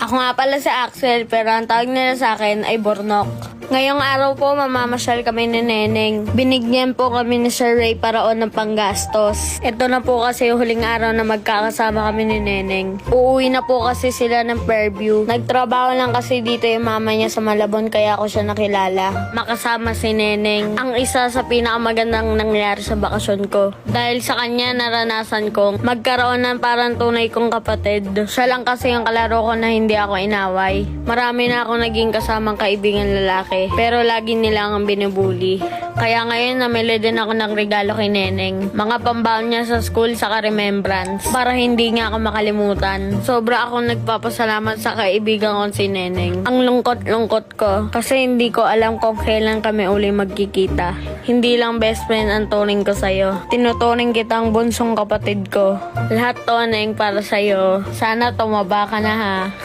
Ako nga pala si Axel, pero ang tawag nila sa akin ay Bornok. Ngayong araw po, mamamasyal kami ni Neneng. Binigyan po kami ni Sir Ray paraon ng panggastos. Ito na po kasi yung huling araw na magkakasama kami ni Neneng. Uuwi na po kasi sila ng Fairview. Nagtrabaho lang kasi dito yung mama niya sa Malabon, kaya ako siya nakilala. Makasama si Neneng. Ang isa sa pinakamagandang nangyari sa bakasyon ko. Dahil sa kanya, naranasan kong magkaroon ng parang tunay kong kapatid. Siya lang kasi yung kalaro ko na hindi ako inaway. Marami na ako naging kasamang kaibigan lalaki. Pero lagi nila ang binubuli. Kaya ngayon namili din ako ng regalo kay Neneng. Mga pambaon niya sa school sa remembrance. Para hindi nga ako makalimutan. Sobra akong nagpapasalamat sa kaibigan ko si Neneng. Ang lungkot-lungkot ko. Kasi hindi ko alam kung kailan kami uli magkikita. Hindi lang best friend ang turing ko sa'yo. Tinuturing kitang bunsong kapatid ko. Lahat to, Neng, para sa'yo. Sana tumaba ka na ha.